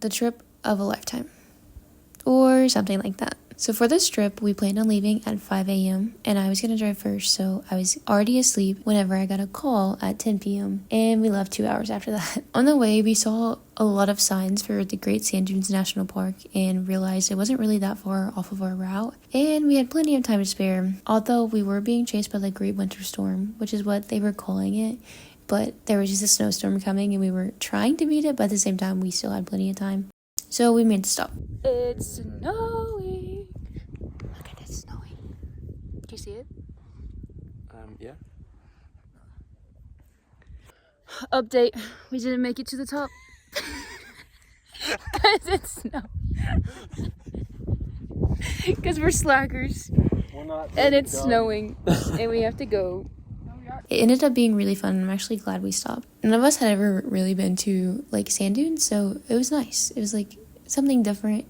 the trip of a lifetime or something like that. So for this trip, we planned on leaving at 5 a.m. and I was going to drive first, so I was already asleep whenever I got a call at 10 p.m. and we left 2 hours after that. On the way, we saw a lot of signs for the Great Sand Dunes National Park and realized it wasn't really that far off of our route, and we had plenty of time to spare, although we were being chased by the Great Winter Storm, which is what they were calling it. But there was just a snowstorm coming and we were trying to beat it, but at the same time, we still had plenty of time. So we made a stop. It's snowing. Look at it snowing. Do you see it? Yeah. Update. We didn't make it to the top. Because it's snow. Because we're slackers. And it's snowing. And we have to go. It ended up being really fun, and I'm actually glad we stopped. None of us had ever really been to, like, sand dunes, so it was nice. It was, like, something different.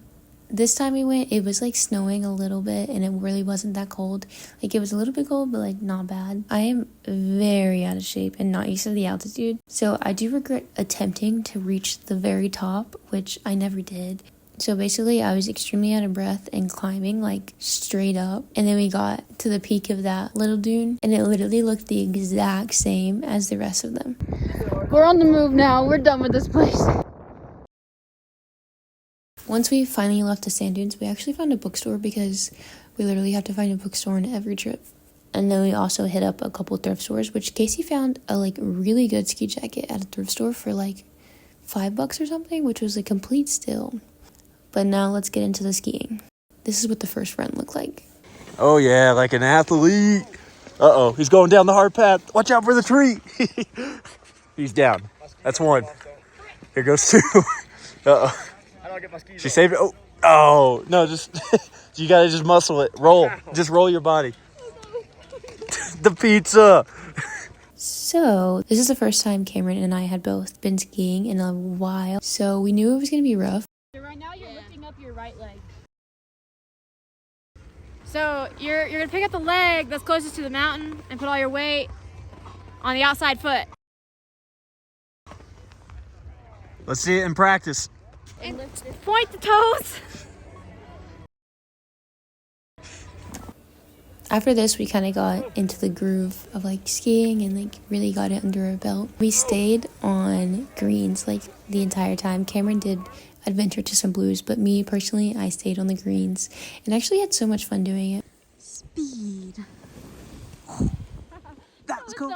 This time we went, it was, like, snowing a little bit, and it really wasn't that cold. Like, it was a little bit cold, but, like, not bad. I am very out of shape and not used to the altitude, so I do regret attempting to reach the very top, which I never did. So basically, I was extremely out of breath and climbing, like, straight up. And then we got to the peak of that little dune, and it literally looked the exact same as the rest of them. We're on the move now. We're done with this place. Once we finally left the sand dunes, we actually found a bookstore because we literally have to find a bookstore on every trip. And then we also hit up a couple thrift stores, which Casey found a, like, really good ski jacket at a thrift store for, like, $5 or something, which was a complete steal. But now let's get into the skiing. This is what the first run looked like. Oh yeah, like an athlete. Uh-oh, he's going down the hard path. Watch out for the tree. He's down. That's one. Here goes two. Uh-oh. She saved it. Oh, no, just, you gotta just muscle it. Roll. Just roll your body. The pizza. So, this is the first time Cameron and I had both been skiing in a while. So, we knew it was going to be rough. Right now you're lifting up your right leg. So you're gonna pick up the leg that's closest to the mountain and put all your weight on the outside foot. Let's see it in practice. And point the toes. After this, we kind of got into the groove of, like, skiing and, like, really got it under our belt. We stayed on greens, like, the entire time. Cameron did adventure to some blues, but me personally, I stayed on the greens and actually had so much fun doing it. Speed. That was cool.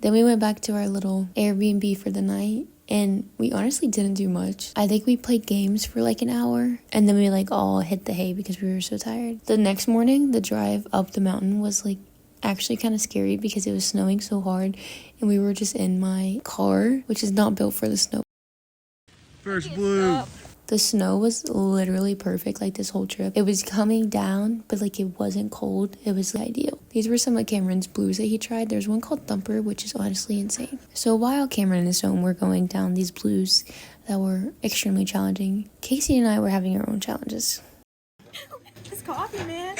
Then we went back to our little Airbnb for the night, and we honestly didn't do much. I think we played games for like an hour, and then we like all hit the hay because we were so tired. The next morning, the drive up the mountain was like actually kind of scary because it was snowing so hard, and we were just in my car, which is not built for the snow. First blue. The snow was literally perfect, like, this whole trip. It was coming down, but, like, it wasn't cold. It was ideal. These were some of Cameron's blues that he tried. There's one called Thumper, which is honestly insane. So while Cameron and his home were going down these blues that were extremely challenging, Casey and I were having our own challenges. It's coffee, man.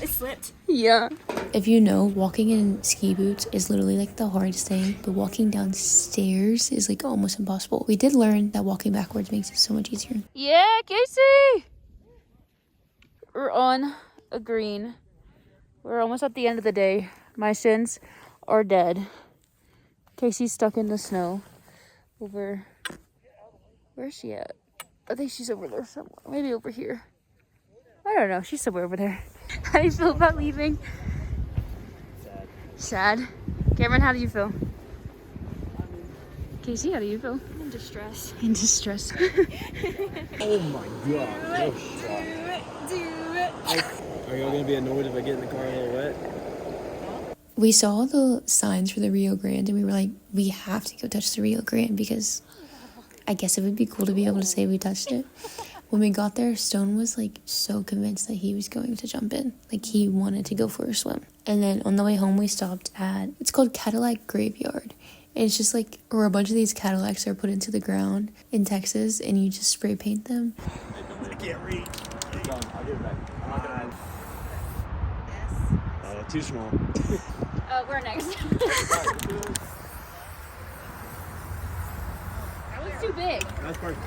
It slipped. Yeah. If you know, walking in ski boots is literally like the hardest thing, but walking downstairs is like almost impossible. We did learn that walking backwards makes it so much easier. Yeah, Casey! We're on a green. We're almost at the end of the day. My sins are dead. Casey's stuck in the snow over... Where's she at? I think she's over there somewhere. Maybe over here. I don't know. She's somewhere over there. How do you feel about leaving? Sad. Cameron, how do you feel? Casey, how do you feel? In distress. In distress. Oh my god. Do it. Are y'all gonna be annoyed if I get in the car a little wet? We saw the signs for the Rio Grande and we were like, we have to go touch the Rio Grande because I guess it would be cool to be able to say we touched it. When we got there, Stone was like so convinced that he was going to jump in. Like he wanted to go for a swim. And then on the way home, we stopped at, it's called Cadillac Graveyard. And it's just like, where a bunch of these Cadillacs are put into the ground in Texas and you just spray paint them. I can't read. I'll give it back. I'm not gonna... too small. We're next. too big. That's perfect.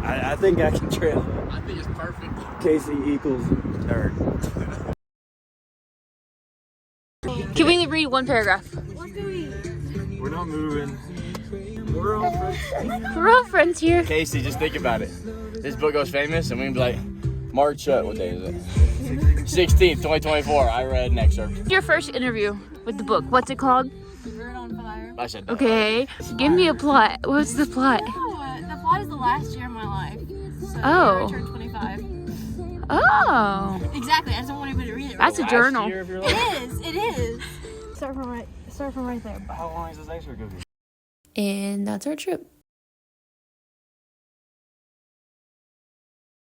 I think I can trail. I think it's perfect. Casey equals third. Can we read one paragraph? We're not moving. We're all friends. We're all friends here. Casey, just think about it. This book goes famous, and we can be like, March, what day is it? 16th, 2024. I read an excerpt. Your first interview with the book. What's it called? Bird on Fire. I said that. Okay. Give me a plot. What's the plot? Oh, the plot is the last year of my life. So Oh. I turned 25. Oh. Exactly. I just don't want anybody to read it. That's a journal. It is. It is. Start from right there. How long is this excerpt going to be? And that's our trip.